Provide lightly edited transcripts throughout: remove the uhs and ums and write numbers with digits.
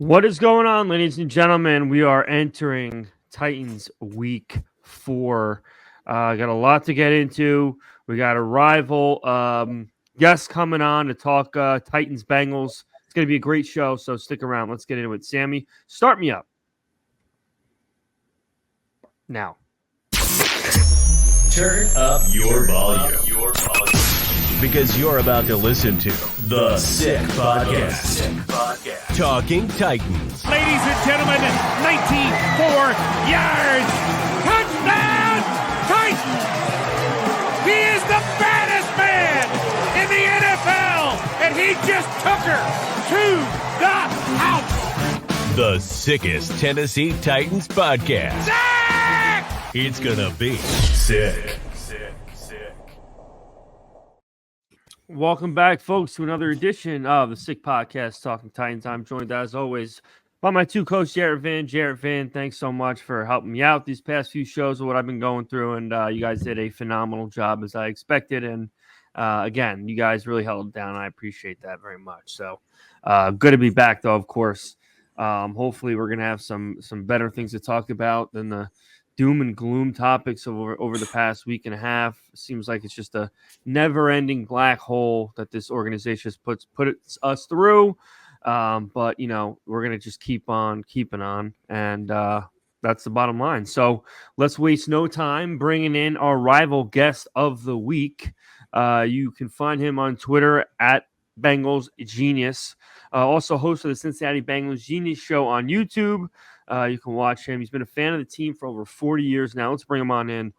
What is going on, ladies and gentlemen? We are entering Titans Week 4. Got a lot to get into. We got a rival guest coming on to talk Titans Bengals. It's going to be a great show, so stick around. Let's get into it. Sammy, start me up. Now. Turn up your volume. Because you're about to listen to The Sick Podcast. Talking Titans. Ladies and gentlemen, 94 yards. Touchdown, Titans. He is the baddest man in the NFL, and he just took her to the house. The sickest Tennessee Titans podcast. Sick! It's gonna be sick. Welcome back, folks, to another edition of the Sick Podcast, Talking Titans. I'm joined, as always, by my two co-hosts, Jarett Van. Jarett Van, thanks so much for helping me out these past few shows of what I've been going through, and you guys did a phenomenal job, as I expected, and again, you guys really held it down. I appreciate that very much. So, good to be back, though, of course. Hopefully, we're going to have some better things to talk about than the doom and gloom topics over the past week and a half. It seems like it's just a never-ending black hole that this organization has put us through. But, you know, we're going to just keep on keeping on, and that's the bottom line. So let's waste no time bringing in our rival guest of the week. You can find him on Twitter at Bengals Genius. Also host of the Cincinnati Bengals Genius Show on YouTube. You can watch him. He's been a fan of the team for over 40 years now. Let's bring him on in,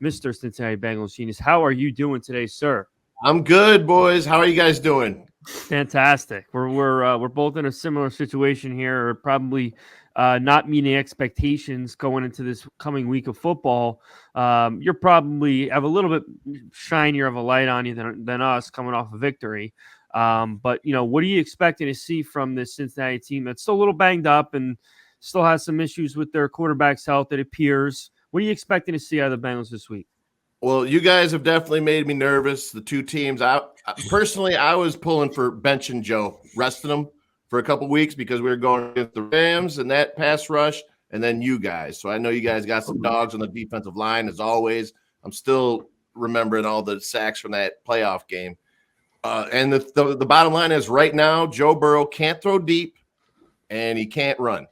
Mr. Cincinnati Bengals Genius. How are you doing today, sir? I'm good, boys. How are you guys doing? Fantastic. We're both in a similar situation here. Probably not meeting expectations going into this coming week of football. You're probably have a little bit shinier of a light on you than us coming off a victory. But you know, what are you expecting to see from this Cincinnati team that's still a little banged up and still has some issues with their quarterback's health, it appears? What are you expecting to see out of the Bengals this week? Well, you guys have definitely made me nervous. The two teams. I was pulling for benching Joe, resting him for a couple weeks because we were going against the Rams and that pass rush, and then you guys. So I know you guys got some dogs on the defensive line, as always. I'm still remembering all the sacks from that playoff game. And the bottom line is right now, Joe Burrow can't throw deep, and he can't run.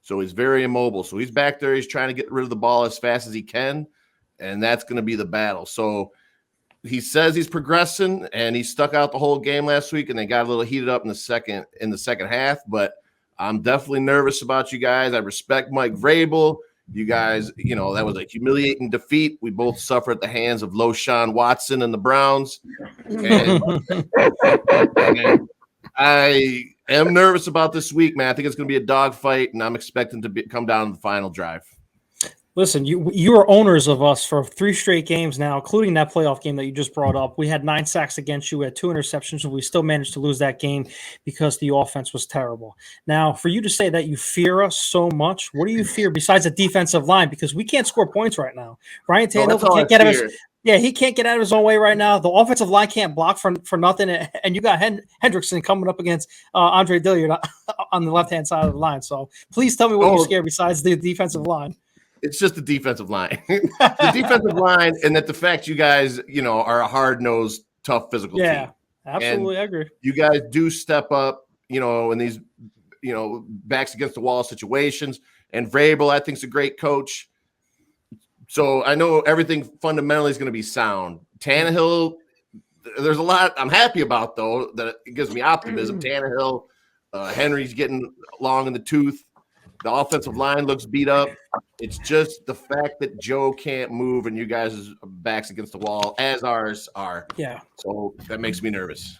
So he's very immobile. So he's back there. He's trying to get rid of the ball as fast as he can, and that's going to be the battle. So he says he's progressing, and he stuck out the whole game last week, and they got a little heated up in the second half. But I'm definitely nervous about you guys. I respect Mike Vrabel. You guys, you know, that was a humiliating defeat. We both suffered at the hands of Loshawn Watson and the Browns. And I am nervous about this week, man. I think it's going to be a dogfight, and I'm expecting to come down to the final drive. Listen, you are owners of us for 3 straight games now, including that playoff game that you just brought up. We had 9 sacks against you. We had 2 interceptions, and we still managed to lose that game because the offense was terrible. Now, for you to say that you fear us so much, what do you fear besides the defensive line? Because we can't score points right now. Ryan Tannehill can't get his. Yeah, he can't get out of his own way right now. The offensive line can't block for nothing, and you got Hendrickson coming up against Andre Dillard on the left-hand side of the line. So please tell me what you're scared besides the defensive line. It's just the defensive line. The defensive line, and that the fact you guys, you know, are a hard-nosed, tough physical team. Yeah, absolutely, I agree. You guys do step up, you know, in these, you know, backs against the wall situations. And Vrabel, I think, is a great coach. So I know everything fundamentally is going to be sound. Tannehill, there's a lot I'm happy about, though, that it gives me optimism. Tannehill, Henry's getting long in the tooth. The offensive line looks beat up. It's just the fact that Joe can't move and you guys' backs against the wall, as ours are. Yeah. So that makes me nervous.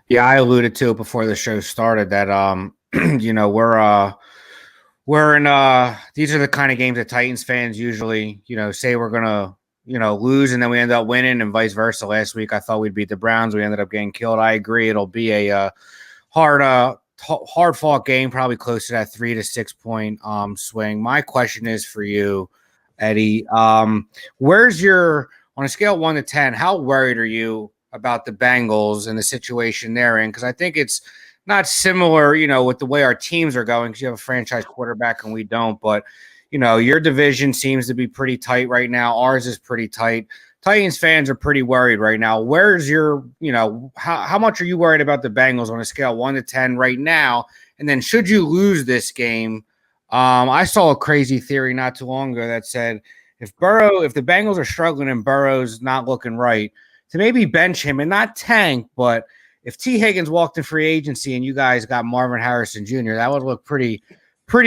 Yeah, I alluded to it before the show started that you know, we're in these are the kind of games that Titans fans usually, you know, say we're gonna, you know, lose and then we end up winning, and vice versa. Last week I thought we'd beat the Browns. We ended up getting killed. I agree. It'll be a hard-fought game, probably close to that 3 to 6 point swing. My question is for you, Eddie. Where's your, on a scale of 1 to 10, how worried are you about the Bengals and the situation they're in? Because I think it's not similar, with the way our teams are going, because you have a franchise quarterback and we don't. But, your division seems to be pretty tight right now. Ours is pretty tight. Titans fans are pretty worried right now. Where's your, how much are you worried about the Bengals on a scale 1 to 10 right now? And then should you lose this game? I saw a crazy theory not too long ago that said if the Bengals are struggling and Burrow's not looking right, to maybe bench him and not tank, but if T. Higgins walked in free agency and you guys got Marvin Harrison Jr., that would look pretty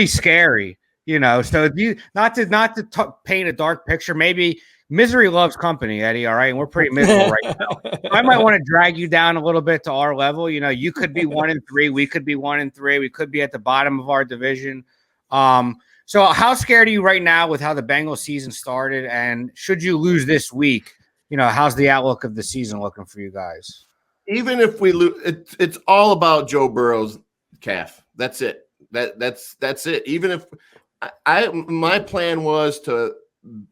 scary, So if you not to paint a dark picture, maybe misery loves company, Eddie. All right, and we're pretty miserable right now. I might want to drag you down a little bit to our level. You could be 1-3, we could be 1-3, we could be at the bottom of our division. So how scared are you right now with how the Bengals season started? And should you lose this week, how's the outlook of the season looking for you guys? Even if we lose, it's all about Joe Burrow's calf. That's it. That's it. Even if my plan was to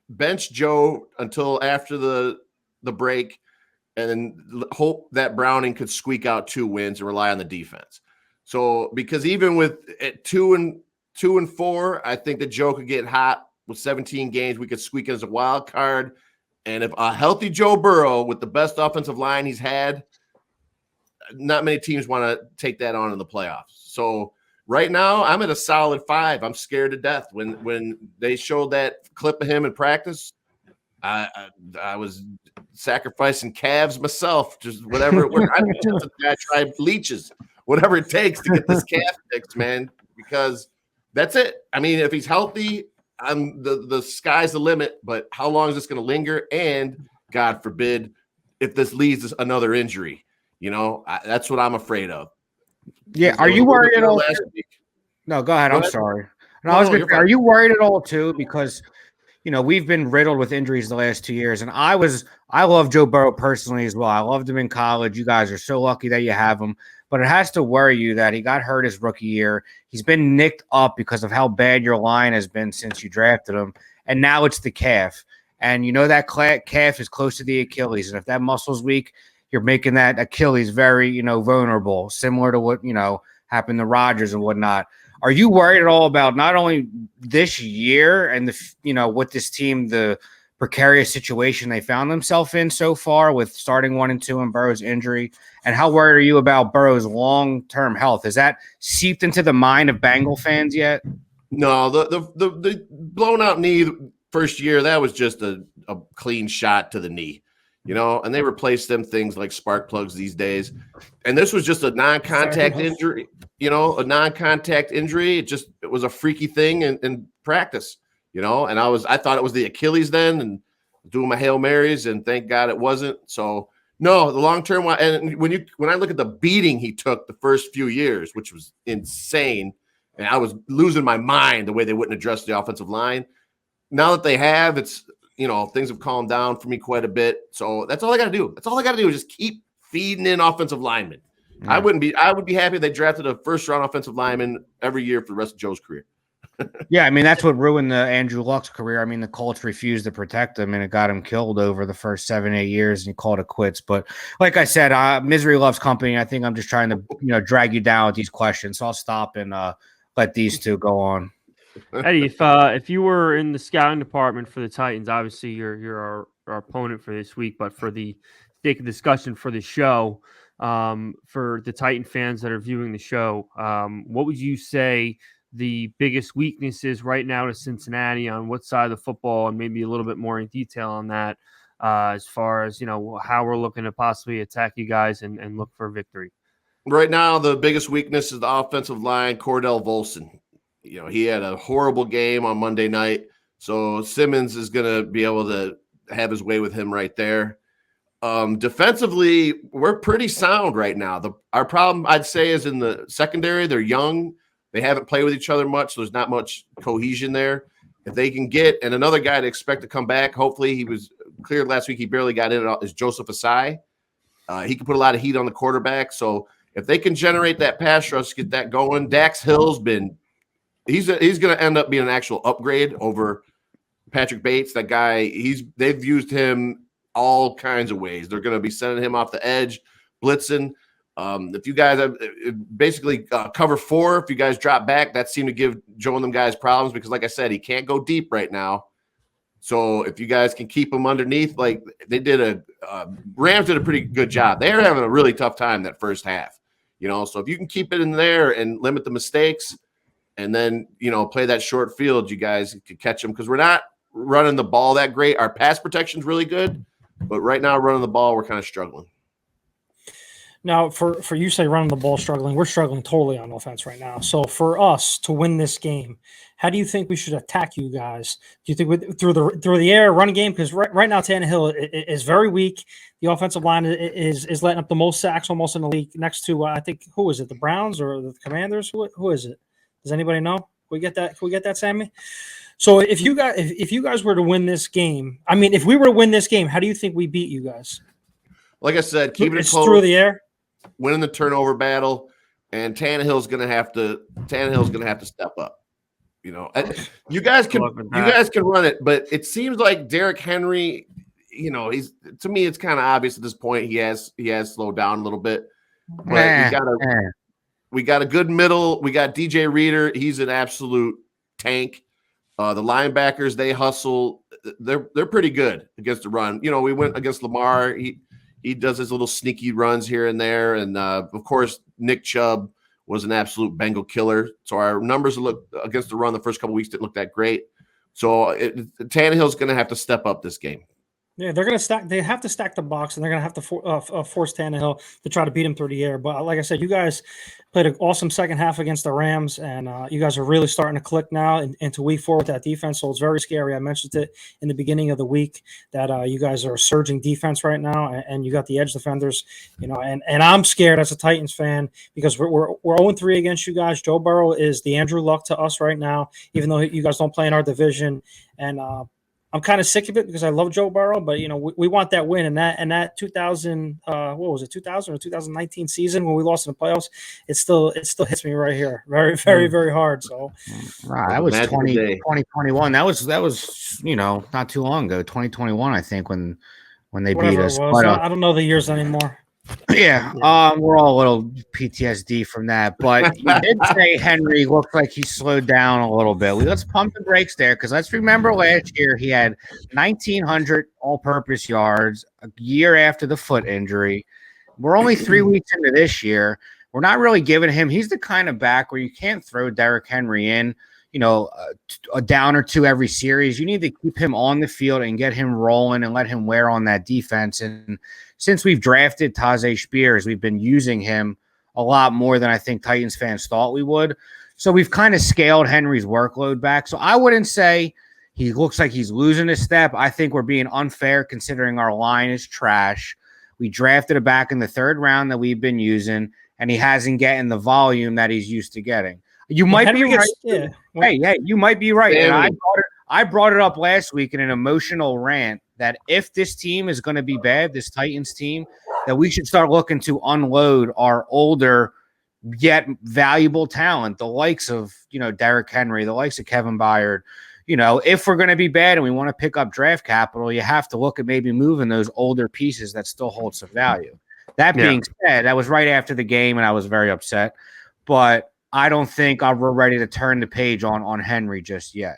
bench Joe until after the break and then hope that Browning could squeak out 2 wins and rely on the defense. So because even with 2-4, I think that Joe could get hot with 17 games. We could squeak in as a wild card. And if a healthy Joe Burrow with the best offensive line he's had, not many teams want to take that on in the playoffs. So right now I'm at a solid 5. I'm scared to death. When they showed that clip of him in practice, I was sacrificing calves myself, just whatever it was. I tried leeches, whatever it takes to get this calf fixed, man, because that's it. I mean, if he's healthy, the sky's the limit, but how long is this going to linger? And God forbid if this leads to another injury, that's what I'm afraid of. Yeah. Are you worried at all? No, go ahead. I'm sorry. No, I was going to say, are you worried at all too? Because, we've been riddled with injuries the last 2 years, and I love Joe Burrow personally as well. I loved him in college. You guys are so lucky that you have him. But it has to worry you that he got hurt his rookie year. He's been nicked up because of how bad your line has been since you drafted him. And now it's the calf. And that calf is close to the Achilles. And if that muscle's weak, you're making that Achilles very, vulnerable, similar to what, happened to Rodgers and whatnot. Are you worried at all about not only this year and with this team, the precarious situation they found themselves in so far with starting 1-2 and Burrow's injury? And how worried are you about Burrow's long-term health? Is that seeped into the mind of Bengal fans yet? No, the blown out knee first year, that was just a clean shot to the knee, and they replaced them things like spark plugs these days. And this was just a non-contact injury, a non-contact injury. It was a freaky thing in practice, and I thought it was the Achilles then and doing my Hail Marys, and thank God it wasn't. So no, the long-term one. And when I look at the beating he took the first few years, which was insane, and I was losing my mind the way they wouldn't address the offensive line. Now that they have, it's, things have calmed down for me quite a bit. So that's all I got to do. That's all I got to do is just keep feeding in offensive linemen. Mm. I would be happy if they drafted a first-round offensive lineman every year for the rest of Joe's career. Yeah, I mean, that's what ruined the Andrew Luck's career. I mean, the Colts refused to protect him, and it got him killed over the first 7-8 years, and he called it quits. But like I said, misery loves company. I think I'm just trying to, drag you down with these questions. So I'll stop and let these two go on. Eddie, if you were in the scouting department for the Titans, obviously you're our opponent for this week, but for the sake of discussion for the show, for the Titan fans that are viewing the show, what would you say the biggest weaknesses right now to Cincinnati on what side of the football, and maybe a little bit more in detail on that, as far as how we're looking to possibly attack you guys and look for victory? Right now, the biggest weakness is the offensive line. Cordell Volson, he had a horrible game on Monday night, so Simmons is going to be able to have his way with him right there. Defensively, we're pretty sound right now. Our problem, I'd say, is in the secondary. They're young. They haven't played with each other much, so there's not much cohesion there. If they can get, and another guy to expect to come back, hopefully he was cleared last week. He barely got in, is Joseph Asai. He can put a lot of heat on the quarterback. So if they can generate that pass rush, get that going, Dax Hill's he's going to end up being an actual upgrade over Patrick Bates. That guy, they've used him all kinds of ways. They're going to be sending him off the edge, blitzing. If you guys have basically cover 4, if you guys drop back, that seemed to give Joe and them guys problems because, like I said, he can't go deep right now. So if you guys can keep him underneath, like they did Rams did a pretty good job. They were having a really tough time that first half, So if you can keep it in there and limit the mistakes, and then play that short field, you guys could catch them because we're not running the ball that great. Our pass protection's really good, but right now running the ball, we're kind of struggling. Now, for you say running the ball struggling, we're struggling totally on offense right now. So for us to win this game, how do you think we should attack you guys? Do you think through the air running game? Because right now Tannehill is very weak. The offensive line is letting up the most sacks almost in the league. Next to I think who is it? The Browns or the Commanders? Who is it? Does anybody know? Can we get that, Sammy? So if you guys were to win this game, I mean, if we were to win this game, how do you think we beat you guys? Like I said, keep it close through the air. Winning the turnover battle, and Tannehill's gonna have to step up. You guys can run it, but it seems like Derrick Henry, he's to me it's kind of obvious at this point he has slowed down a little bit. But we got a good middle. We got DJ Reader. He's an absolute tank. The linebackers, they hustle. They're pretty good against the run. We went against Lamar. He does his little sneaky runs here and there. And, of course, Nick Chubb was an absolute Bengal killer. So our numbers look against the run the first couple weeks didn't look that great. So Tannehill's going to have to step up this game. Yeah, they're going to stack. They have to stack the box, and they're going to have to force Tannehill to try to beat him through the air. But like I said, you guys played an awesome second half against the Rams, and you guys are really starting to click now into week 4 with that defense. So it's very scary. I mentioned it in the beginning of the week that you guys are surging defense right now, and you got the edge defenders. And I'm scared as a Titans fan because we're 0-3 against you guys. Joe Burrow is the Andrew Luck to us right now, even though you guys don't play in our division, and I'm kind of sick of it because I love Joe Burrow, but we want that win. And that 2000 what was it, 2000 or 2019 season when we lost in the playoffs, it still hits me right here, very, very, very hard. So right, that was 2021. That was not too long ago, 2021, I think, when they beat us. But, I don't know the years anymore. Yeah, we're all a little PTSD from that. But you did say Henry looked like he slowed down a little bit. Let's pump the brakes there because let's remember last year he had 1,900 all-purpose yards a year after the foot injury. We're only 3 weeks into this year. We're not really giving him – he's the kind of back where you can't throw Derrick Henry in, a down or two every series. You need to keep him on the field and get him rolling and let him wear on that defense. And since we've drafted Tajay Spears, we've been using him a lot more than I think Titans fans thought we would. So we've kind of scaled Henry's workload back. So I wouldn't say he looks like he's losing a step. I think we're being unfair considering our line is trash. We drafted a back in the 3rd round that we've been using, and he hasn't gotten the volume that he's used to getting. You might be right. Hey, you might be right. And I brought it up last week in an emotional rant that if this team is going to be bad, this Titans team, that we should start looking to unload our older yet valuable talent, the likes of, Derrick Henry, the likes of Kevin Byard. If we're going to be bad and we want to pick up draft capital, you have to look at maybe moving those older pieces that still hold some value. That being said, that was right after the game, and I was very upset. But I don't think we're ready to turn the page on Henry just yet.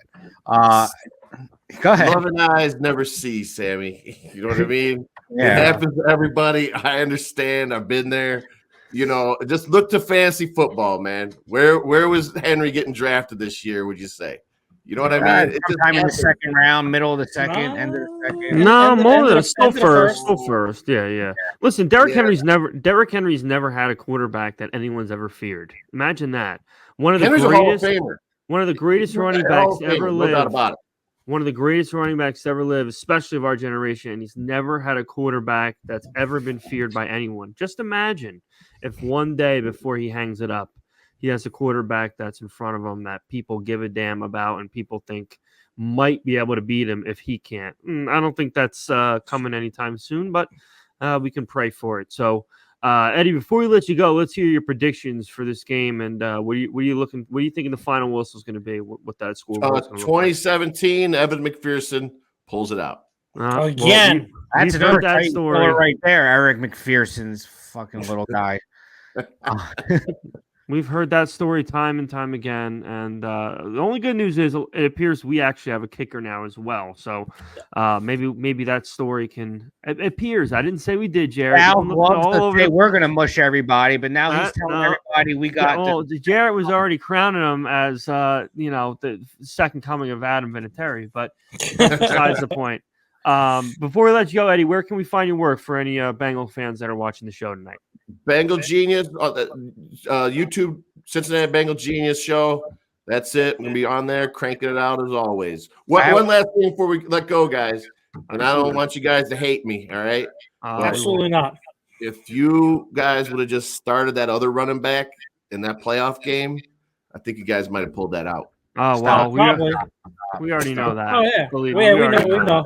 Go ahead. Love and eyes never see, Sammy. You know what I mean? Yeah. It happens to everybody. I understand. I've been there. Just look to fantasy football, man. Where was Henry getting drafted this year, would you say? You know what I mean? Sometime in the 2nd round, middle of the 2nd, end of the 2nd. No, more than still first. Yeah. Listen, Derrick Henry's never had a quarterback that anyone's ever feared. Imagine that. One of the greatest running backs ever lived. No doubt about it. One of the greatest running backs ever lived, especially of our generation. And he's never had a quarterback that's ever been feared by anyone. Just imagine if one day before he hangs it up, he has a quarterback that's in front of him that people give a damn about and people think might be able to beat him if he can't. I don't think that's coming anytime soon, but we can pray for it. So, Eddie, before we let you go, let's hear your predictions for this game. And what are you thinking the final whistle is going to be? What that score? 2017, Evan McPherson pulls it out. Again. That's another story right there. Eric McPherson's fucking little guy. We've heard that story time and time again, and the only good news is it appears we actually have a kicker now as well. So maybe that story can. It appears I didn't say we did, Jarett. Al loves to say we're going to mush everybody, but now he's telling everybody we got. Jarett was already crowning him as the second coming of Adam Vinatieri, but besides the point. Before we let you go, Eddie, where can we find your work for any Bengal fans that are watching the show tonight? Bengal Genius, YouTube, Cincinnati Bengal Genius show. That's it. I'm going to be on there, cranking it out as always. One last thing before we let go, guys. And I don't want you guys to hate me, all right? Absolutely not. If you guys would have just started that other running back in that playoff game, I think you guys might have pulled that out. Oh, well, we already know that. Oh, yeah. We know.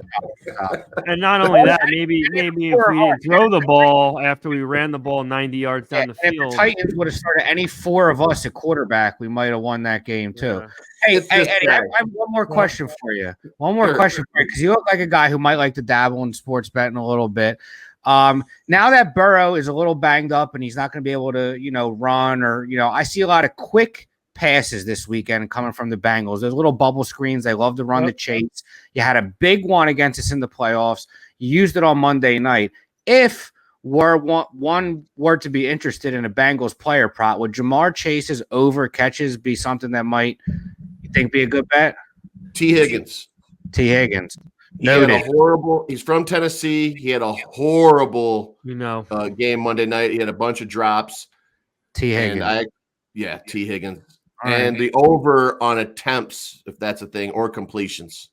And not only that, maybe if we didn't throw the ball after we ran the ball 90 yards down the field. If the Titans would have started any four of us at quarterback, we might have won that game too. Yeah. Hey, Eddie, I have one more question for you. Because you look like a guy who might like to dabble in sports betting a little bit. Now that Burrow is a little banged up and he's not going to be able to, run or, I see a lot of quick passes this weekend coming from the Bengals. There's little bubble screens. They love to run the chase. You had a big one against us in the playoffs. You used it on Monday night. If one were to be interested in a Bengals player prop, would Jamar Chase's over catches be something that might you think be a good bet? T. Higgins. He's from Tennessee. He had a horrible game Monday night. He had a bunch of drops. T. Higgins. T. Higgins. And the over on attempts, if that's a thing, or completions.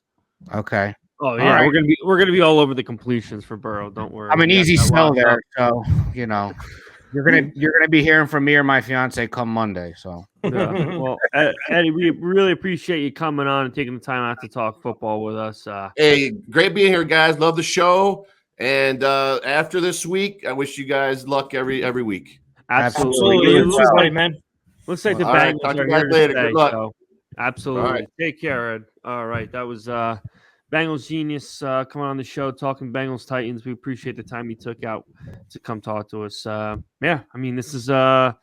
Okay. Oh yeah, right. we're gonna be all over the completions for Burrow. Don't worry. I'm an easy sell there, so you're gonna be hearing from me or my fiance come Monday. So well, Eddie, we really appreciate you coming on and taking the time out to talk football with us. Hey, great being here, guys. Love the show. And after this week, I wish you guys luck every week. Absolutely. Man. Looks like the Bengals are here later. Today, Good luck. so absolutely. Right. Take care, Ed. All right. That was Bengals Genius coming on the show talking Bengals Titans. We appreciate the time he took out to come talk to us. I mean, this is a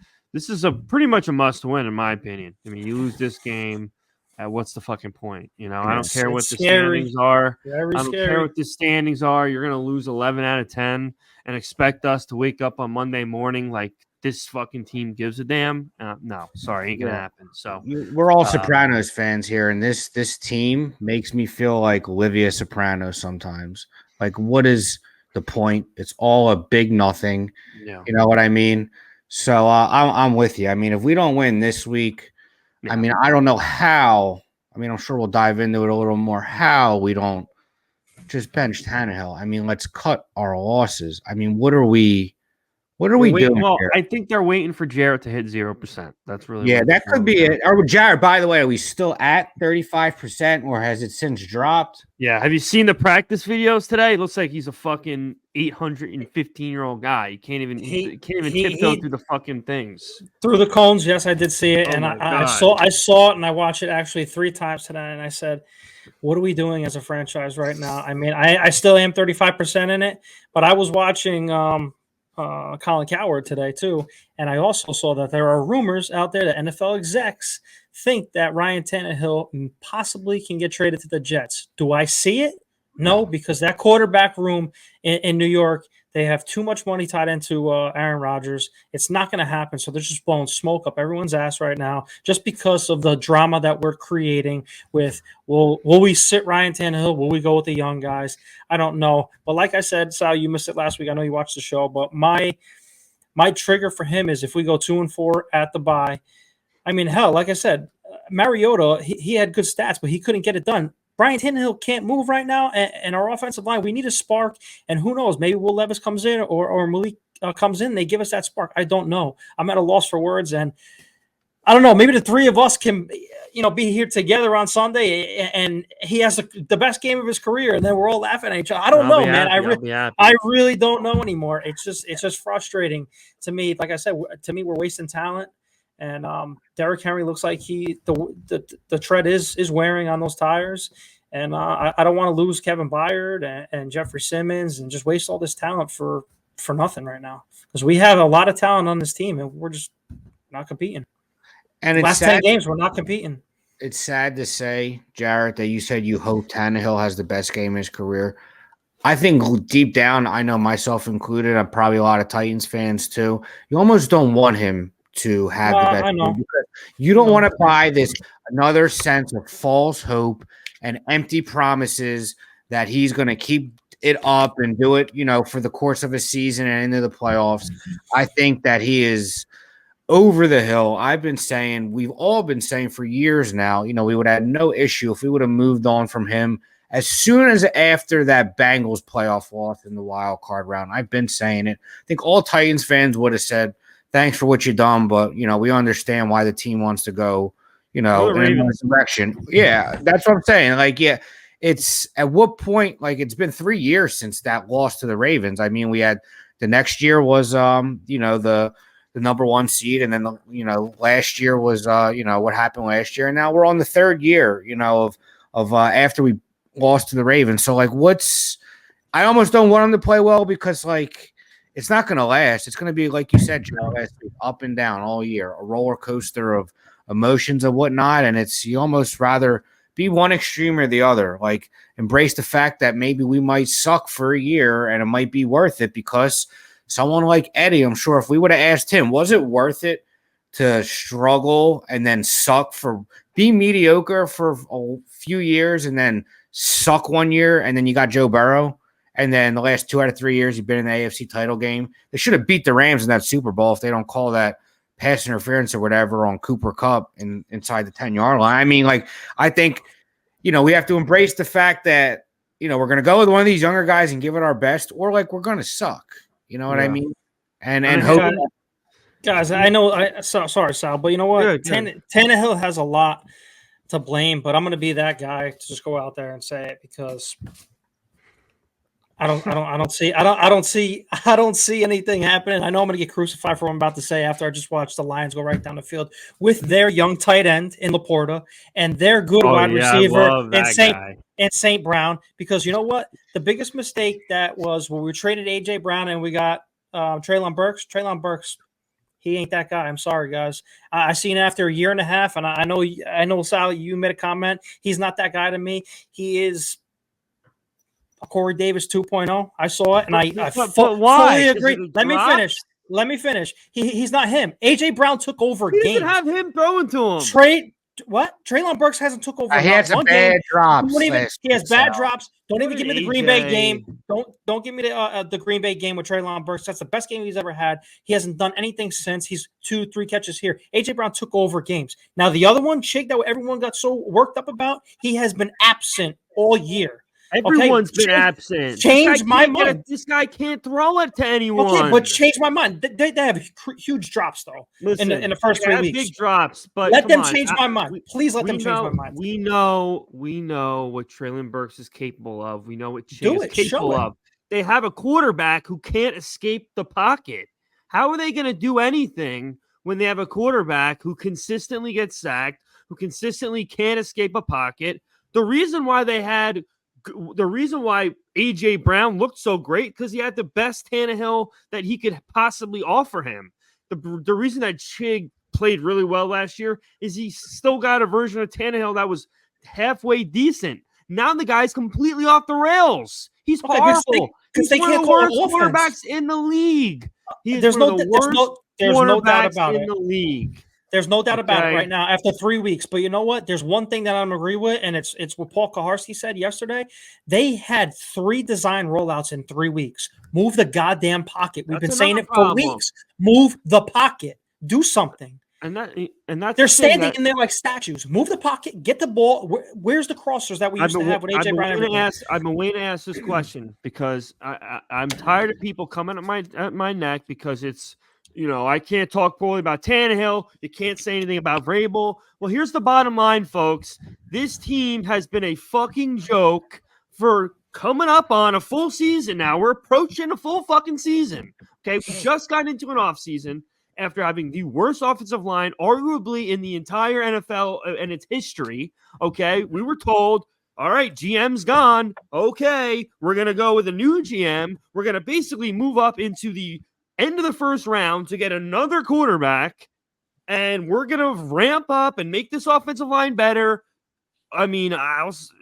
pretty much a must win in my opinion. I mean, you lose this game, what's the fucking point? I don't care what the standings are. I don't care what the standings are. You're gonna lose 11 out of 10 and expect us to wake up on Monday morning like this fucking team gives a damn. No, sorry, ain't gonna happen. So we're all Sopranos fans here, and this team makes me feel like Olivia Soprano sometimes. Like, what is the point? It's all a big nothing. Yeah. You know what I mean? So I'm with you. I mean, if we don't win this week, I mean, I don't know how. I mean, I'm sure we'll dive into it a little more. How we don't just bench Tannehill. I mean, let's cut our losses. I mean, what are we doing? Well, here? I think they're waiting for Jarett to hit 0%. That's really that could be it. Or Jarett, by the way, are we still at 35% or has it since dropped? Yeah. Have you seen the practice videos today? It looks like he's a fucking 815-year-old guy. He can't even tiptoe through the fucking things. Through the cones, yes, I did see it. And I saw it and I watched it actually 3 times today. And I said, what are we doing as a franchise right now? I mean, I still am 35% in it, but I was watching Colin Cowherd today too, and I also saw that there are rumors out there that NFL execs think that Ryan Tannehill possibly can get traded to the Jets. Do I see it? No, because that quarterback room in New York, they have too much money tied into Aaron Rodgers. It's not going to happen. So they're just blowing smoke up everyone's ass right now just because of the drama that we're creating with, will we sit Ryan Tannehill? Will we go with the young guys? I don't know. But like I said, Sal, you missed it last week. I know you watched the show, but my trigger for him is if we go 2-4 at the bye. I mean, hell, like I said, Mariota, he had good stats, but he couldn't get it done. Brian Tannehill can't move right now, and our offensive line, we need a spark. And who knows? Maybe Will Levis comes in or Malik comes in. They give us that spark. I don't know. I'm at a loss for words, and I don't know. Maybe the 3 of us can, be here together on Sunday, and he has the best game of his career, and then we're all laughing at each other. I don't know, man. I really don't know anymore. It's just frustrating to me. Like I said, to me, we're wasting talent. And Derrick Henry looks like the tread is wearing on those tires. And I don't want to lose Kevin Byard and Jeffrey Simmons and just waste all this talent for for nothing right now because we have a lot of talent on this team and we're just not competing. And it's Last sad, 10 games, we're not competing. it's sad to say, Jarett, that you said you hope Tannehill has the best game in his career. I think deep down, I know myself included, I'm probably a lot of Titans fans too. You almost don't want him to have the best I know. game because you don't want to buy this another sense of false hope and empty promises that he's going to keep it up and do it, for the course of a season and into the playoffs. I think that he is over the hill. We've all been saying for years now, we would have no issue if we would have moved on from him as soon as after that Bengals playoff loss in the wild card round. I've been saying it. I think all Titans fans would have said, thanks for what you've done, but, we understand why the team wants to go, in another direction. Yeah, that's what I'm saying. It's at what point, it's been 3 years since that loss to the Ravens. I mean, we had the next year was, the number one seed. And then, last year was, what happened last year. And now we're on the third year, of after we lost to the Ravens. So I almost don't want him to play well because it's not going to last. It's going to be, like you said, Joe, up and down all year, a roller coaster of emotions and whatnot. And you almost rather be one extreme or the other, embrace the fact that maybe we might suck for a year and it might be worth it because someone like Eddie, I'm sure if we would have asked him, was it worth it to struggle and then suck be mediocre for a few years and then suck 1 year and then you got Joe Burrow and then the last 2 out of 3 years you've been in the AFC title game. They should have beat the Rams in that Super Bowl if they don't call that pass interference or whatever on Cooper Kupp inside the 10-yard line. I mean, I think, we have to embrace the fact that, we're going to go with one of these younger guys and give it our best or we're going to suck. You know what I mean? And hope. Guys, I know. Sorry, Sal, but you know what? Tannehill has a lot to blame, but I'm going to be that guy to just go out there and say it because I don't see anything happening. I know I'm going to get crucified for what I'm about to say after I just watched the Lions go right down the field with their young tight end in Laporta and their good wide receiver and St. Brown, because you know what? The biggest mistake that was when we traded A.J. Brown and we got Treylon Burks, he ain't that guy. I'm sorry, guys. I seen after a year and a half, and I know, Sal, you made a comment. He's not that guy to me. He is a Corey Davis 2.0. I saw it, and I fully agree. Let me finish. He's not him. A.J. Brown took over games. He doesn't have him throwing to him. Treylon Burks hasn't took over. He has some bad drops. He has bad drops. Don't even give me the Green Bay game. Don't give me the Green Bay game with Treylon Burks. That's the best game he's ever had. He hasn't done anything since. He's 2-3 catches here. A.J. Brown took over games. Now, the other one, Shake, that everyone got so worked up about, he has been absent all year. Everyone's been absent. Change my mind. This guy can't throw it to anyone. Okay, but change my mind. They have huge drops, though, in the first 3 weeks. Big drops, but let them change my mind. Please let them change my mind. We know what Treylon Burks is capable of. We know what Chig is capable of. They have a quarterback who can't escape the pocket. How are they going to do anything when they have a quarterback who consistently gets sacked, who consistently can't escape a pocket? The reason why A.J. Brown looked so great because he had the best Tannehill that he could possibly offer him. The reason that Chig played really well last year is he still got a version of Tannehill that was halfway decent. Now the guy's completely off the rails. He's horrible. He's one of the worst quarterbacks in the league. There's no doubt about it. In the league. There's no doubt about it right now after 3 weeks. But you know what? There's one thing that I don't agree with, and it's what Paul Kaharski said yesterday. They had 3 design rollouts in 3 weeks. Move the goddamn pocket. We've been saying it for weeks. Move the pocket. Do something. And that's they're standing in there like statues. Move the pocket. Get the ball. Where's the crossers that we used to have with A.J. Brown? I've been waiting to ask this question because I'm tired of people coming at my neck because it's – I can't talk poorly about Tannehill. You can't say anything about Vrabel. Well, here's the bottom line, folks. This team has been a fucking joke for coming up on a full season now. We're approaching a full fucking season. Okay, we just got into an offseason after having the worst offensive line, arguably in the entire NFL and its history. Okay, we were told, all right, GM's gone. Okay, we're going to go with a new GM. We're going to basically move up into the end of the first round to get another quarterback, and we're going to ramp up and make this offensive line better. I mean,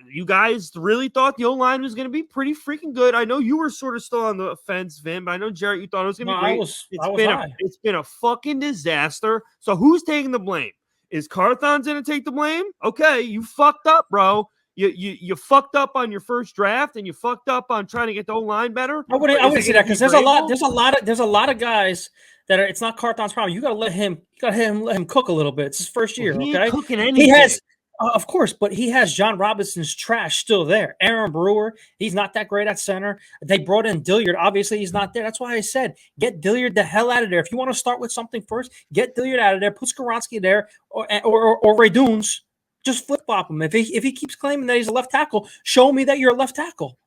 you guys really thought the O-line was going to be pretty freaking good. I know you were sort of still on the fence, Vin, but I know, Jarett, you thought it was going to be great. It's been a fucking disaster. So who's taking the blame? Is Carthon's going to take the blame? Okay, you fucked up, bro. You fucked up on your first draft, and you fucked up on trying to get the O-line better. I wouldn't say that because there's a lot of guys that it's not Carthon's problem. You got to let him cook a little bit. It's his first year. He okay, ain't cooking anything. Of course, but he has John Robinson's trash still there. Aaron Brewer, he's not that great at center. They brought in Dilliard. Obviously, he's not there. That's why I said get Dilliard the hell out of there. If you want to start with something first, get Dilliard out of there. Put Skoronski there or Ray Dunes. Just flip-flop him. If he keeps claiming that he's a left tackle, show me that you're a left tackle.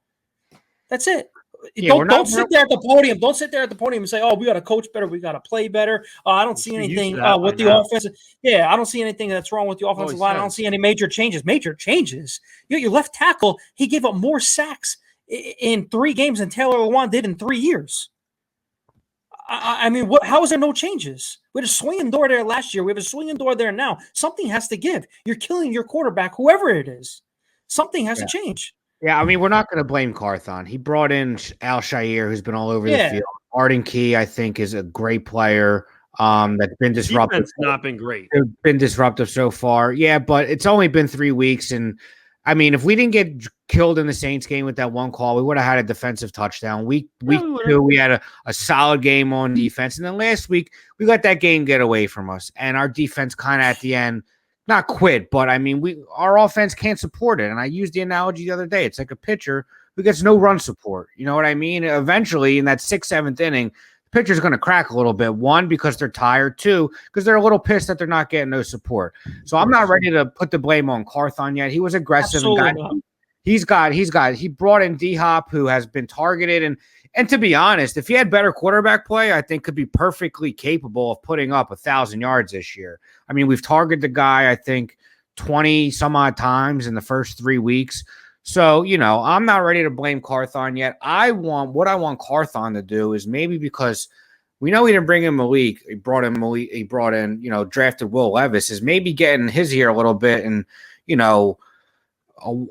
That's it. Yeah, don't sit there at the podium. Don't sit there at the podium and say, "Oh, we got to coach better. We got to play better." I don't see anything with the offense. Yeah, I don't see anything that's wrong with the offensive line. I don't see any major changes. Your left tackle, he gave up more sacks in 3 games than Taylor Lewan did in 3 years. I mean, how is there no changes? We had a swinging door there last year. We have a swinging door there now. Something has to give. You're killing your quarterback, whoever it is. Something has to change. Yeah, I mean, we're not going to blame Carthon. He brought in Al Shire, who's been all over the field. Arden Key, I think, is a great player that's been disruptive. It's not been great. It's been disruptive so far. Yeah, but it's only been 3 weeks. And, I mean, if we didn't get killed in the Saints game with that one call, we would have had a defensive touchdown. Week 2, we had a solid game on defense. And then last week, we let that game get away from us. And our defense kind of at the end – not quit, but I mean, our offense can't support it. And I used the analogy the other day. It's like a pitcher who gets no run support. You know what I mean? Eventually, in that 6th, 7th inning, the pitcher's going to crack a little bit. 1, because they're tired. 2, because they're a little pissed that they're not getting no support. So I'm not ready to put the blame on Carthon yet. He was aggressive and he brought in D-Hop, who has been targeted. And to be honest, if he had better quarterback play, I think could be perfectly capable of putting up 1,000 yards this year. I mean, we've targeted the guy, I think, 20 some odd times in the first 3 weeks. So, you know, I'm not ready to blame Carthon yet. What I want Carthon to do is maybe because we know he didn't bring in Malik. He brought in, you know, drafted Will Levis, is maybe getting his ear a little bit and, you know,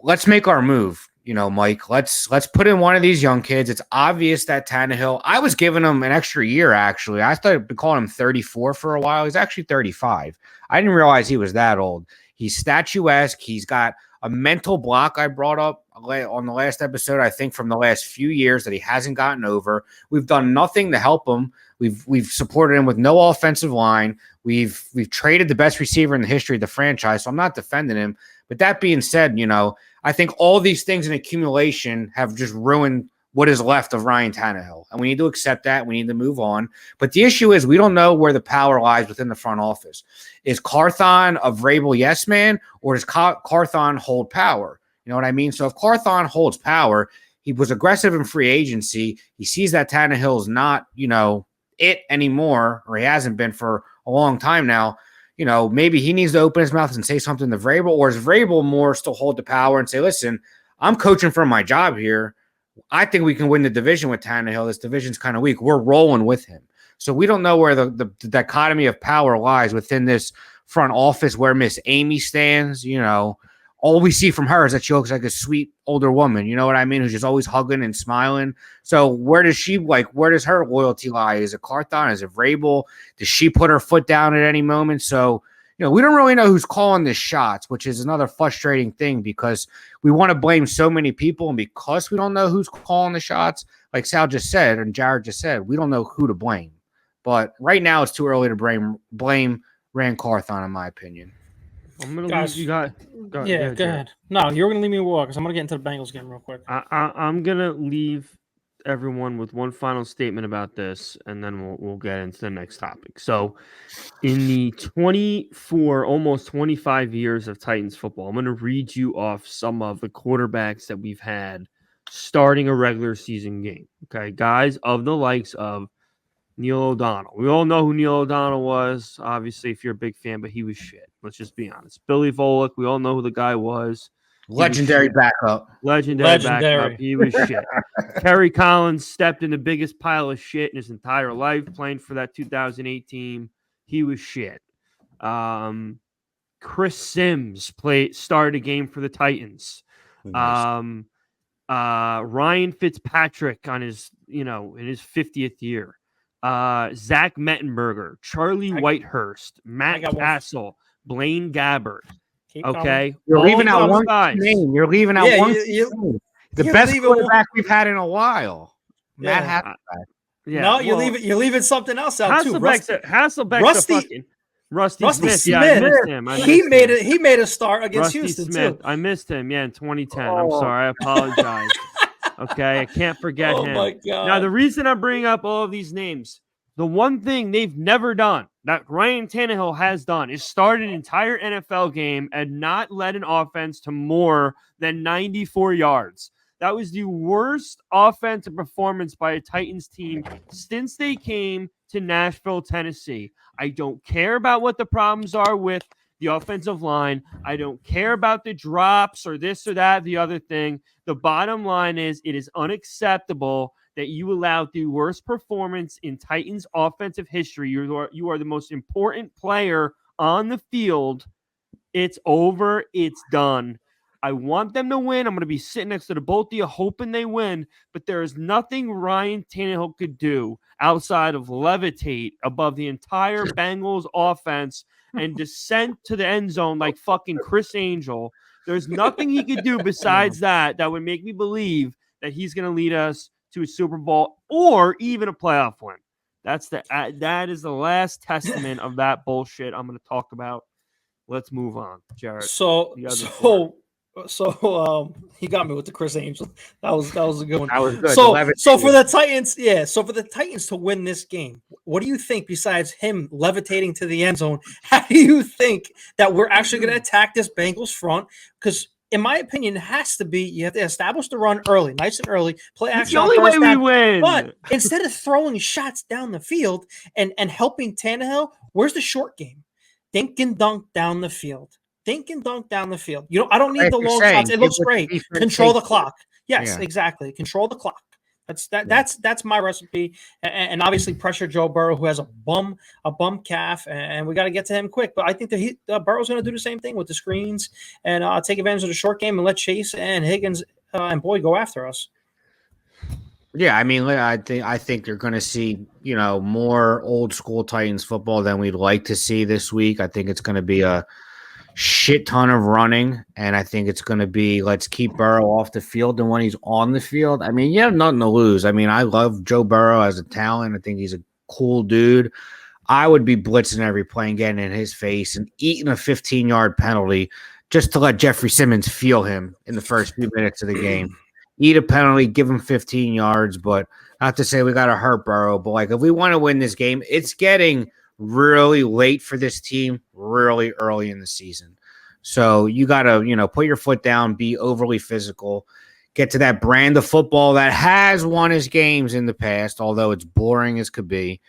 let's make our move. You know, Mike, let's put in one of these young kids. It's obvious that Tannehill, I was giving him an extra year, actually. I started calling him 34 for a while. He's actually 35. I didn't realize he was that old. He's statuesque. He's got a mental block I brought up on the last episode, I think, from the last few years that he hasn't gotten over. We've done nothing to help him. We've supported him with no offensive line. We've traded the best receiver in the history of the franchise, so I'm not defending him. But that being said, you know, I think all these things in accumulation have just ruined what is left of Ryan Tannehill. And we need to accept that. We need to move on. But the issue is we don't know where the power lies within the front office. Is Carthon a Vrabel yes man, or does Carthon hold power? You know what I mean? So if Carthon holds power, he was aggressive in free agency. He sees that Tannehill's not, you know, it anymore, or he hasn't been for a long time now. You know, maybe he needs to open his mouth and say something to Vrabel, or is Vrabel more still hold the power and say, listen, I'm coaching for my job here. I think we can win the division with Tannehill. This division's kind of weak. We're rolling with him. So we don't know where the dichotomy of power lies within this front office, where Miss Amy stands. You know, all we see from her is that she looks like a sweet older woman. You know what I mean? Who's just always hugging and smiling. So where does her loyalty lie? Is it Carthon? Is it Vrabel? Does she put her foot down at any moment? So, you know, we don't really know who's calling the shots, which is another frustrating thing because we want to blame so many people. And because we don't know who's calling the shots, like Sal just said, and Jarett just said, we don't know who to blame. But right now it's too early to blame Rand Carthon, in my opinion. I'm going to leave you guys. Go ahead. No, you're going to leave me walk because I'm going to get into the Bengals game real quick. I'm going to leave everyone with one final statement about this, and then we'll get into the next topic. So in the 24, almost 25 years of Titans football, I'm going to read you off some of the quarterbacks that we've had starting a regular season game. Okay, guys of the likes of Neil O'Donnell. We all know who Neil O'Donnell was, obviously, if you're a big fan, but he was shit. Let's just be honest. Billy Volek, we all know who the guy was. Legendary backup. Legendary. He was shit. Kerry Collins stepped in the biggest pile of shit in his entire life playing for that 2008 team. He was shit. Chris Sims started a game for the Titans. Nice. Ryan Fitzpatrick in his 50th year. Zach Mettenberger, Charlie Whitehurst, Matt Castle, Blaine Gabbert. Okay, you're leaving out one guys. name. You're leaving out one. The best quarterback we've had in a while. Matt Hasselbeck. Yeah. No, you're leaving something else out too. Hasselbeck's Rusty Smith. Yeah, I missed him. He made a start against Rusty Houston Smith. too. I missed him. Yeah, in 2010. I'm sorry. I apologize. Okay, I can't forget him. Oh my God. Now, the reason I'm bringing up all of these names, the one thing they've never done that Ryan Tannehill has done is start an entire NFL game and not led an offense to more than 94 yards. That was the worst offensive performance by a Titans team since they came to Nashville, Tennessee. I don't care about what the problems are with the offensive line. I don't care about the drops or this or that, the other thing. The bottom line is it is unacceptable that you allowed the worst performance in Titans offensive history. You are the most important player on the field. It's over. It's done. I want them to win. I'm going to be sitting next to the both of you hoping they win, but there is nothing Ryan Tannehill could do outside of levitate above the entire Bengals offense and descend to the end zone like fucking Chris Angel. There's nothing he could do besides that would make me believe that he's going to lead us to a Super Bowl or even a playoff win. That is the last testament of that bullshit I'm going to talk about. Let's move on, Jarett. So he got me with the Chris Angel. That was a good one. That was good. So for the Titans, so for the Titans to win this game, what do you think besides him levitating to the end zone? How do you think that we're actually going to attack this Bengals front? Because in my opinion, it has to be you have to establish the run early, nice and early, play action. It's the only way we win. But instead of throwing shots down the field and helping Tannehill, where's the short game? Dink and dunk down the field. Think and dunk down the field. I don't need the long shots. It looks great. Control the clock. Yes, exactly. Control the clock. That's my recipe. And obviously pressure Joe Burrow, who has a bum calf, and we got to get to him quick. But I think that Burrow's going to do the same thing with the screens and take advantage of the short game and let Chase and Higgins and Boyd go after us. Yeah, I mean, I think you're going to see, more old school Titans football than we'd like to see this week. I think it's going to be a shit ton of running, and I think it's going to be let's keep Burrow off the field. And when he's on the field, I mean, you have nothing to lose. I mean, I love Joe Burrow as a talent. I think he's a cool dude. I would be blitzing every play and getting in his face and eating a 15-yard penalty just to let Jeffrey Simmons feel him in the first few minutes of the game. Eat a penalty, give him 15 yards, but not to say we got to hurt Burrow. But if we want to win this game, it's getting really late for this team, really early in the season. So you got to, put your foot down, be overly physical, get to that brand of football that has won us games in the past, although it's boring as could be.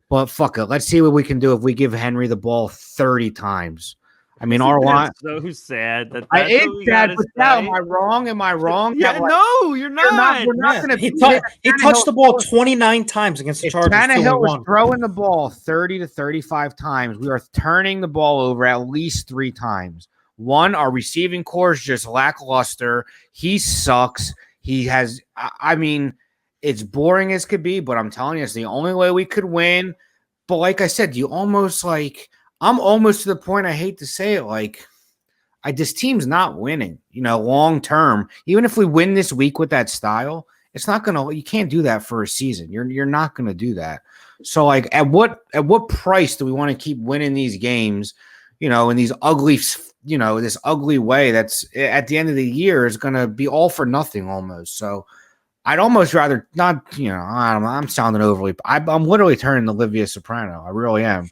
But fuck it. Let's see what we can do if we give Henry the ball 30 times. I mean, our line. So sad. It's sad, but am I wrong? Am I wrong? Yeah, no, you're not. We're not going to. He touched the ball 29 times against the Chargers. Tannehill was throwing the ball 30 to 35 times. We are turning the ball over at least 3 times. One, our receiving core is just lackluster. He sucks. He has. I mean, it's boring as could be, but I'm telling you, it's the only way we could win. But like I said, I'm almost to the point, I hate to say it, this team's not winning, long term. Even if we win this week with that style, it's not you can't do that for a season. You're not gonna do that. So at what price do we want to keep winning these games, in these ugly, this ugly way that's at the end of the year is gonna be all for nothing almost. So I'd almost rather not, I don't know, I'm sounding overly. I'm literally turning Olivia Soprano. I really am.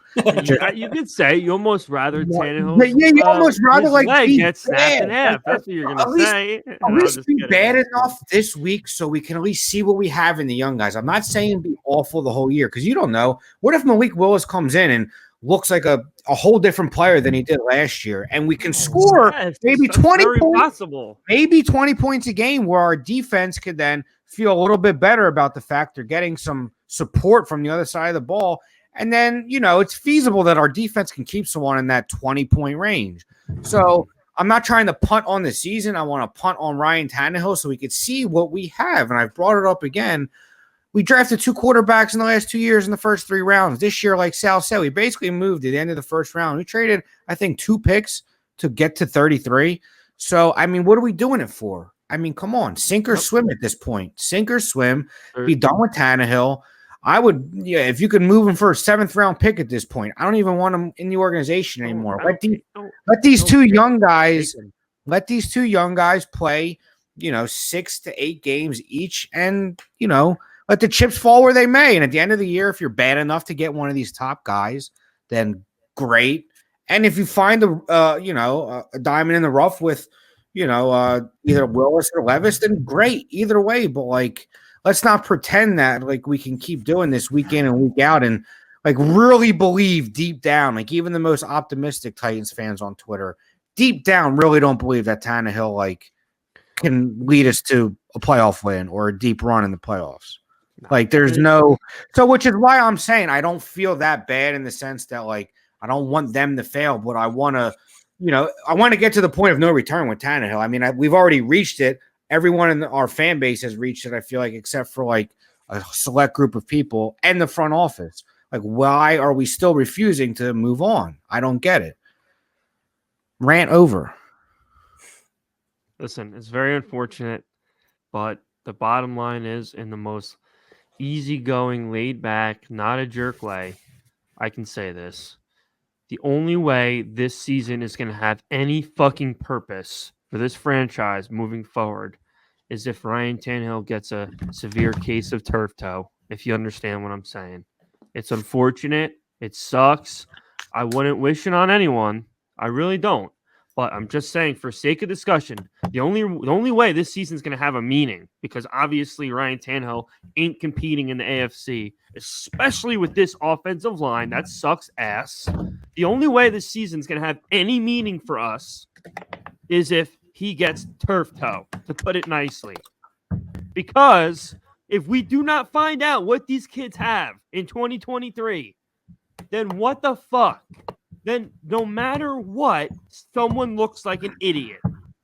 You could say you almost rather Tannehill. Yeah, you almost rather get snapped in half. That's what you're going to say. At least be bad enough this week so we can at least see what we have in the young guys. I'm not saying be awful the whole year because you don't know. What if Malik Willis comes in and looks like a whole different player than he did last year. And we can score maybe 20 points, possible. maybe 20 points a game where our defense could then feel a little bit better about the fact they're getting some support from the other side of the ball. And then, it's feasible that our defense can keep someone in that 20-point range. So I'm not trying to punt on the season. I want to punt on Ryan Tannehill so we could see what we have. And I've brought it up again. We drafted 2 quarterbacks in the last 2 years in the first 3 rounds. This year, like Sal said, we basically moved at the end of the first round. We traded, I think, 2 picks to get to 33. So, what are we doing it for? Come on. Sink or swim at this point. Sink or swim. Be done with Tannehill. I would, if you could move him for a 7th round pick at this point. I don't even want him in the organization anymore. Let these two young guys play, 6 to 8 games each, and let the chips fall where they may. And at the end of the year, if you're bad enough to get one of these top guys, then great. And if you find a diamond in the rough with, either Willis or Levis, then great. Either way, but let's not pretend that we can keep doing this week in and week out and really believe deep down, even the most optimistic Titans fans on Twitter, deep down really don't believe that Tannehill can lead us to a playoff win or a deep run in the playoffs. There's no – so which is why I'm saying I don't feel that bad in the sense that, I don't want them to fail, but I want to – I want to get to the point of no return with Tannehill. We've already reached it. Everyone in our fan base has reached it, I feel except for, a select group of people and the front office. Why are we still refusing to move on? I don't get it. Rant over. Listen, it's very unfortunate, but the bottom line is, in the most easygoing, laid back, not a jerk way, I can say this. The only way this season is going to have any fucking purpose for this franchise moving forward is if Ryan Tannehill gets a severe case of turf toe, if you understand what I'm saying. It's unfortunate. It sucks. I wouldn't wish it on anyone. I really don't. But I'm just saying, for sake of discussion, the only way this season's going to have a meaning, because obviously Ryan Tannehill ain't competing in the AFC, especially with this offensive line that sucks ass. The only way this season's going to have any meaning for us is if he gets turf toe, to put it nicely. Because if we do not find out what these kids have in 2023, then what the fuck? Then no matter what, someone looks like an idiot.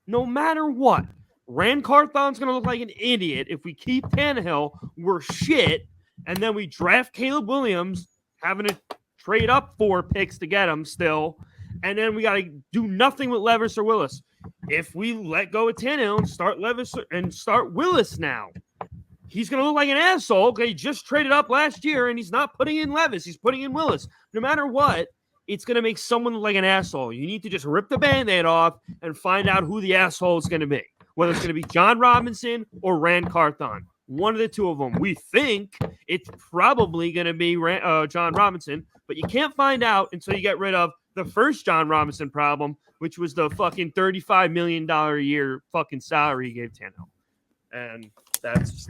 No matter what. Rand Carthon's going to look like an idiot. If we keep Tannehill, we're shit. And then we draft Caleb Williams, having to trade up 4 picks to get him still. And then we got to do nothing with Levis or Willis. If we let go of Tannehill and start Levis and start Willis now, he's going to look like an asshole. Okay, he just traded up last year, and he's not putting in Levis. He's putting in Willis. No matter what, it's going to make someone look like an asshole. You need to just rip the Band-Aid off and find out who the asshole is going to be, whether it's going to be John Robinson or Rand Carthon. One of the two of them. We think it's probably going to be John Robinson, but you can't find out until you get rid of the first John Robinson problem, which was the fucking $35 million a year fucking salary he gave Tannehill. And that's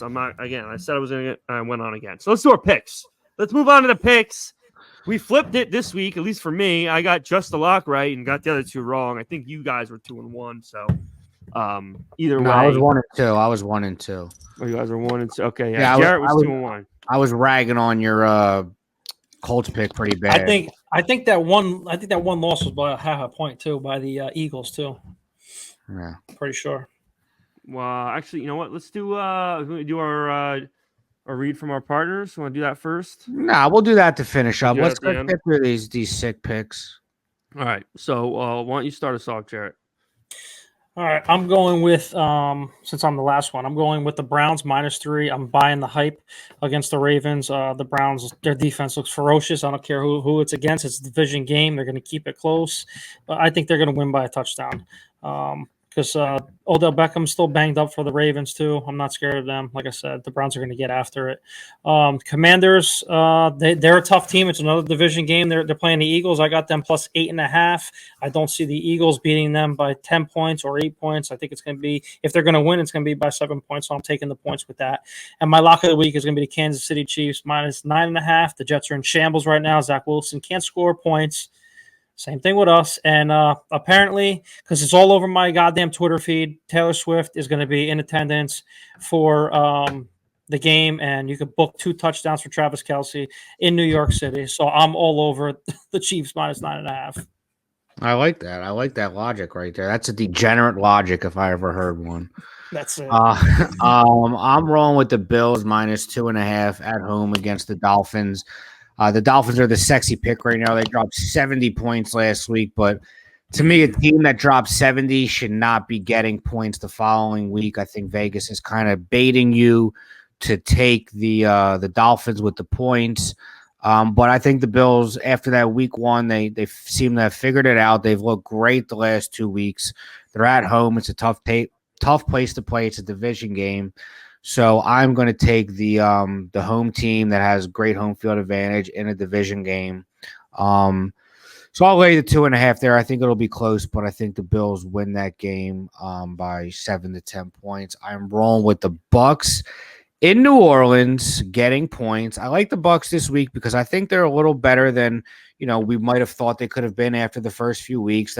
I'm not, again, I said I was going to I went on again. So let's do our picks. Let's move on to the picks. We flipped it this week, at least for me. I got just the lock right and got the other 2 wrong. I think you guys were 2-1. So either way. I was 1-2. I was 1-2. Oh, you guys are 1-2. Okay, yeah. Jarett was 2-1. I was ragging on your Colts pick pretty bad. I think that one loss was by half a point too by the Eagles too. Yeah, pretty sure. Well, actually, you know what? Let's do our read from our partners. You want to do that first? Nah, we'll do that to finish up. Let's get through these sick picks. All right. So why don't you start us off, Jarett? All right. I'm going with since I'm the last one, I'm going with the Browns -3. I'm buying the hype against the Ravens. The Browns, their defense looks ferocious. I don't care who it's against. It's a division game. They're going to keep it close. But I think they're going to win by a touchdown. because Odell Beckham's still banged up for the Ravens too. I'm not scared of them. Like I said, the Browns are going to get after it. Commanders, they're a tough team. It's another division game. They're playing the Eagles. I got them plus 8.5. I don't see the Eagles beating them by 10 points or 8 points. I think it's going to be, if they're going to win, it's going to be by 7 points. So I'm taking the points with that. And my lock of the week is going to be the Kansas City Chiefs minus 9.5. The Jets are in shambles right now. Zach Wilson can't score points. Same thing with us. And apparently, because it's all over my goddamn Twitter feed, Taylor Swift is going to be in attendance for the game. And you could book 2 touchdowns for Travis Kelce in New York City. So I'm all over the Chiefs minus 9.5. I like that. I like that logic right there. That's a degenerate logic if I ever heard one. That's it. I'm rolling with the Bills minus 2.5 at home against the Dolphins. The Dolphins are the sexy pick right now. They dropped 70 points last week, but to me, a team that drops 70 should not be getting points the following week. I think Vegas is kind of baiting you to take the Dolphins with the points. But I think the Bills, after that week 1, they seem to have figured it out. They've looked great the last 2 weeks. They're at home. It's a tough place to play. It's a division game. So I'm going to take the home team that has great home field advantage in a division game. So I'll lay the 2.5 there. I think it'll be close, but I think the Bills win that game by 7 to 10 points. I'm rolling with the Bucks in New Orleans, getting points. I like the Bucks this week because I think they're a little better than we might have thought they could have been after the first few weeks.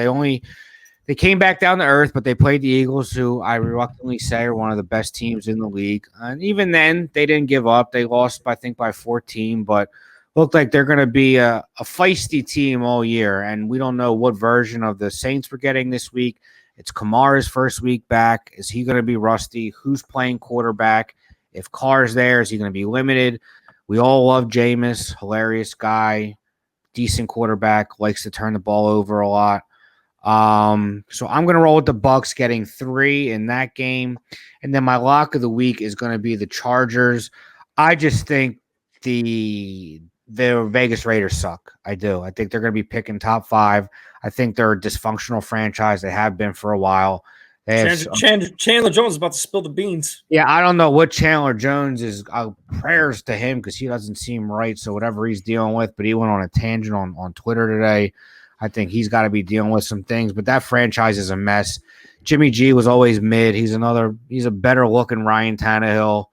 They came back down to earth, but they played the Eagles, who I reluctantly say are one of the best teams in the league. And even then, they didn't give up. They lost, I think, by 14, but looked like they're going to be a feisty team all year. And we don't know what version of the Saints we're getting this week. It's Kamara's first week back. Is he going to be rusty? Who's playing quarterback? If Carr's there, is he going to be limited? We all love Jameis, hilarious guy, decent quarterback, likes to turn the ball over a lot. So I'm going to roll with the Bucks getting 3 in that game. And then my lock of the week is going to be the Chargers. I just think the Vegas Raiders suck. I do. I think they're going to be picking top 5. I think they're a dysfunctional franchise. They have been for a while. Chandler Jones is about to spill the beans. Yeah, I don't know what Chandler Jones is. Prayers to him because he doesn't seem right. So whatever he's dealing with, but he went on a tangent on Twitter today. I think he's got to be dealing with some things, but that franchise is a mess. Jimmy G was always mid. He's a better looking Ryan Tannehill.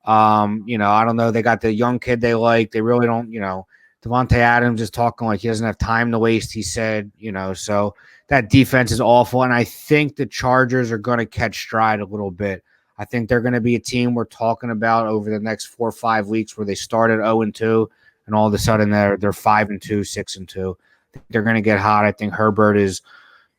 I don't know. They got the young kid they like. They really don't, Devontae Adams is talking like he doesn't have time to waste, he said, so that defense is awful. And I think the Chargers are going to catch stride a little bit. I think they're going to be a team we're talking about over the next 4 or 5 weeks where they started 0-2 and all of a sudden they're 5-2, 6-2. They're going to get hot. I think Herbert is,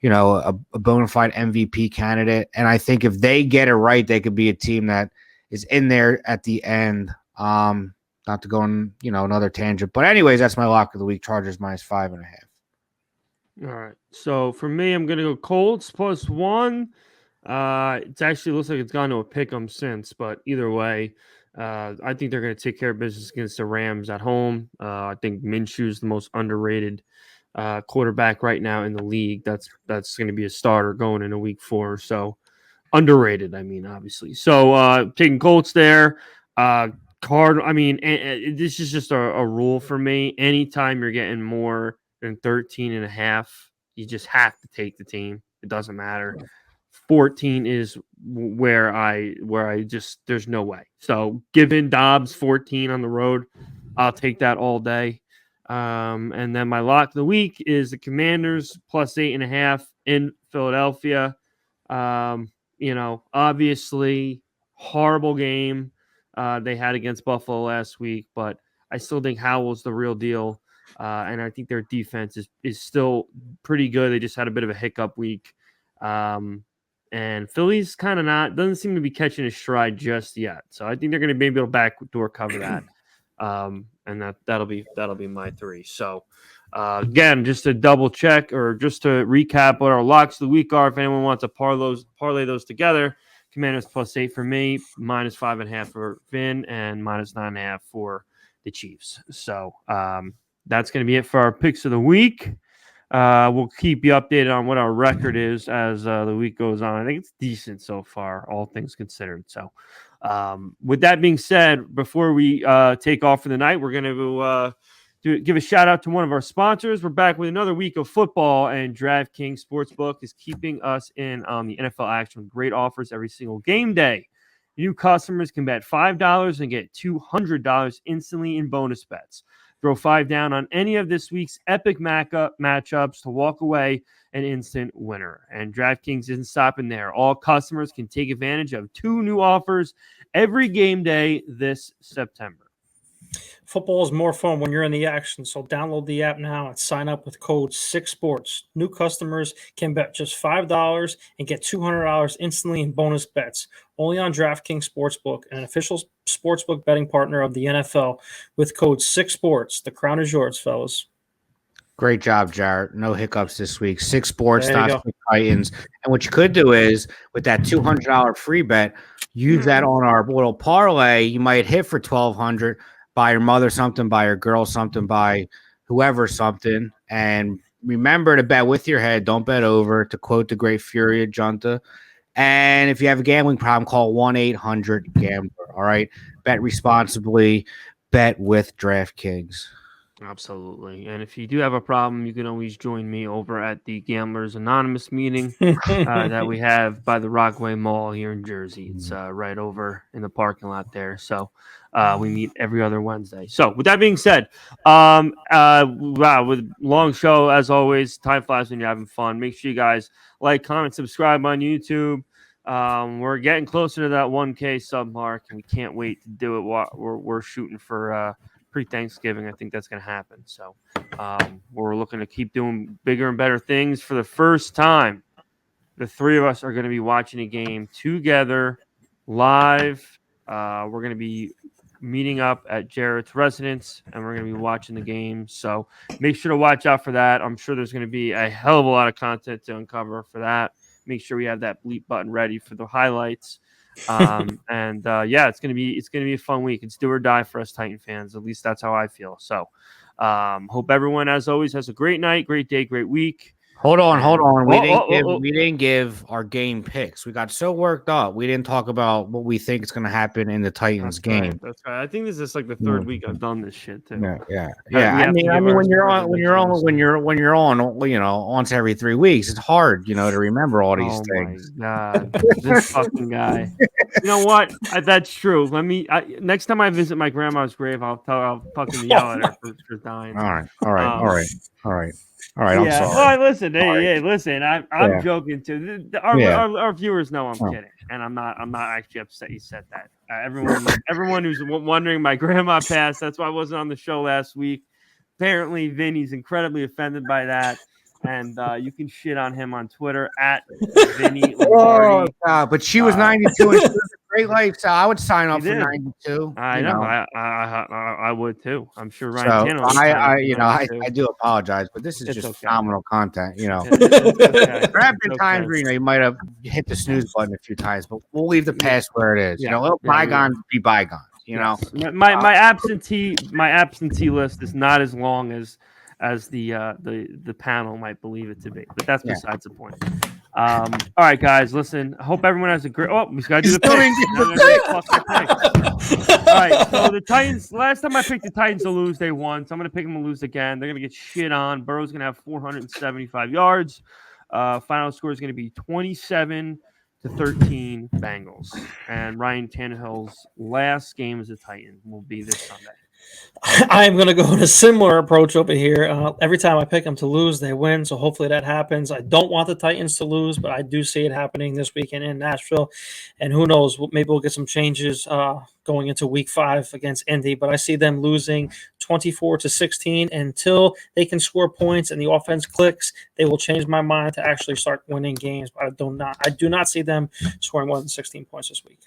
a bona fide MVP candidate. And I think if they get it right, they could be a team that is in there at the end. Not to go on, another tangent. But anyways, that's my lock of the week. Chargers minus 5.5. All right. So for me, I'm going to go Colts plus 1. It actually looks like it's gone to a pick 'em since, but either way, I think they're going to take care of business against the Rams at home. I think Minshew's the most underrated quarterback right now in the league. That's going to be a starter going into week 4. So underrated, obviously. So taking Colts there. This is just a rule for me. Anytime you're getting more than 13.5, you just have to take the team. It doesn't matter. 14 is where I just, there's no way. So given Dobbs 14 on the road, I'll take that all day. And then my lock of the week is the Commanders plus 8.5 in Philadelphia. Obviously horrible game they had against Buffalo last week, but I still think Howell's the real deal. And I think their defense is still pretty good. They just had a bit of a hiccup week. And Philly's kind of doesn't seem to be catching his stride just yet. So I think they're going to be able to backdoor cover that. And that'll be my 3. So again, just to double check or just to recap what our locks of the week are, if anyone wants to parlay those together, Commanders plus 8 for me, minus 5.5 for Vin, and minus 9.5 for the Chiefs. So that's going to be it for our picks of the week. We'll keep you updated on what our record is as the week goes on. I think it's decent so far, all things considered. So, with that being said, before we take off for the night, we're going to give a shout out to one of our sponsors. We're back with another week of football, and DraftKings Sportsbook is keeping us in on the NFL action with great offers every single game day. New customers can bet $5 and get $200 instantly in bonus bets. Throw 5 down on any of this week's epic matchups to walk away an instant winner. And DraftKings isn't stopping there. All customers can take advantage of 2 new offers every game day this September. Football is more fun when you're in the action, so download the app now and sign up with code 6sports. New customers can bet just $5 and get $200 instantly in bonus bets. Only on DraftKings Sportsbook, an official sportsbook betting partner of the NFL, with code 6sports. The crown is yours, fellas. Great job, Jarett. No hiccups this week. 6 sports, There you not 6 Titans. And what you could do is, with that $200 free bet, use that on our little parlay. You might hit for $1,200. Buy your mother something, buy your girl something, buy whoever something. And remember to bet with your head. Don't bet over, to quote the great Furia Junta. And if you have a gambling problem, call 1-800-GAMBLER. All right? Bet responsibly. Bet with DraftKings. Absolutely. And if you do have a problem, you can always join me over at the Gamblers Anonymous meeting that we have by the Rockaway Mall here in Jersey. It's right over in the parking lot there. So we meet every other Wednesday. So with that being said, wow, with long show as always. Time flies when you're having fun. Make sure you guys like, comment, subscribe on YouTube. We're getting closer to that 1K sub mark, and we can't wait to do it. We're shooting for pre-Thanksgiving. I think that's going to happen. So we're looking to keep doing bigger and better things. For the first time, the 3 of us are going to be watching a game together live. We're going to be meeting up at Jarett's residence, and we're going to be watching the game. So make sure to watch out for that. I'm sure there's going to be a hell of a lot of content to uncover for that. Make sure we have that bleep button ready for the highlights. Yeah, it's gonna be a fun week. It's do or die for us Titan fans. At least that's how I feel. So hope everyone, as always, has a great night, great day, great week. Hold on. We didn't give our game picks. We got so worked up. We didn't talk about what we think is going to happen in the Titans game. That's right. I think this is like the 3rd week I've done this shit too. Yeah. I mean, when you're on, once every 3 weeks, it's hard, to remember all these things. Oh my God, this fucking guy. You know what? That's true. Next time I visit my grandma's grave, I'll fucking yell at her for dying. All right. I'm sorry. Oh, listen. Hey, listen. I'm joking too. Our viewers know I'm kidding, and I'm not actually upset you said that. Everyone who's wondering, my grandma passed. That's why I wasn't on the show last week. Apparently, Vinny's incredibly offended by that, and you can shit on him on Twitter at Vinny Lombardi. But she was 92 and she was a great life, so I would sign up for 92. I know. I would too. I'm sure Ryan Tannehill. I do apologize, but this is just phenomenal content. There have been times where you might have hit the snooze button a few times, but we'll leave the past where it is. Bygones be bygones. My absentee list is not as long as the panel might believe it to be, but that's besides the point. All right, guys, listen. I hope everyone has a great. Oh, we got to do the pick. All right, so the Titans. Last time I picked the Titans to lose, they won. So I'm going to pick them to lose again. They're going to get shit on. Burrow's going to have 475 yards. Final score is going to be 27-13 Bengals. And Ryan Tannehill's last game as a Titan will be this Sunday. I'm going to go in a similar approach over here. Every time I pick them to lose, they win. So hopefully that happens. I don't want the Titans to lose, but I do see it happening this weekend in Nashville. And who knows, maybe we'll get some changes going into week 5 against Indy. But I see them losing 24-16 until they can score points and the offense clicks. They will change my mind to actually start winning games. But I do not see them scoring more than 16 points this week.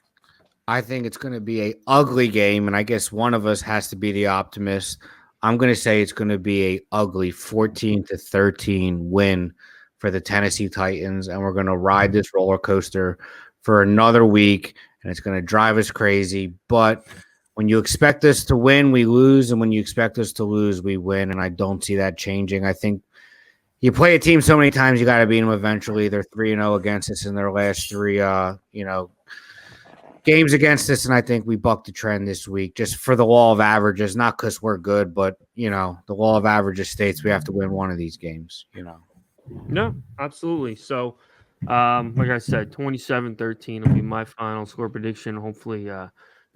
I think it's going to be an ugly game, and I guess one of us has to be the optimist. I'm going to say it's going to be an ugly 14-13 win for the Tennessee Titans, and we're going to ride this roller coaster for another week, and it's going to drive us crazy. But when you expect us to win, we lose, and when you expect us to lose, we win, and I don't see that changing. I think you play a team so many times, you got to beat them eventually. They're 3-0 against us in their last three, games against us, and I think we bucked the trend this week just for the law of averages, not because we're good, but, the law of averages states we have to win one of these games, No, absolutely. So, like I said, 27-13 will be my final score prediction. Hopefully that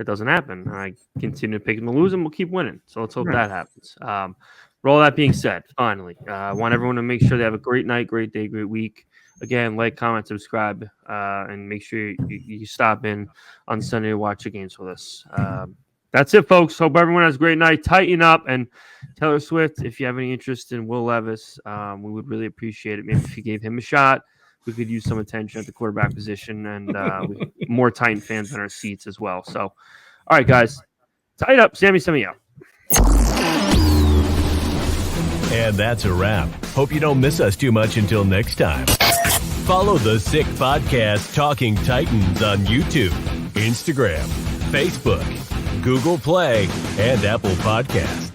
doesn't happen. I continue to pick them to lose, and we'll keep winning. So let's hope that happens. For all that being said, finally, I want everyone to make sure they have a great night, great day, great week. Again, like, comment, subscribe, and make sure you stop in on Sunday to watch the games with us. That's it, folks. Hope everyone has a great night. Tighten up. And Taylor Swift, if you have any interest in Will Levis, we would really appreciate it. Maybe if you gave him a shot, we could use some attention at the quarterback position and more Titan fans in our seats as well. So, all right, guys. Tighten up. Sammy out. And that's a wrap. Hope you don't miss us too much until next time. Follow the Sick Podcast Talking Titans on YouTube, Instagram, Facebook, Google Play, and Apple Podcasts.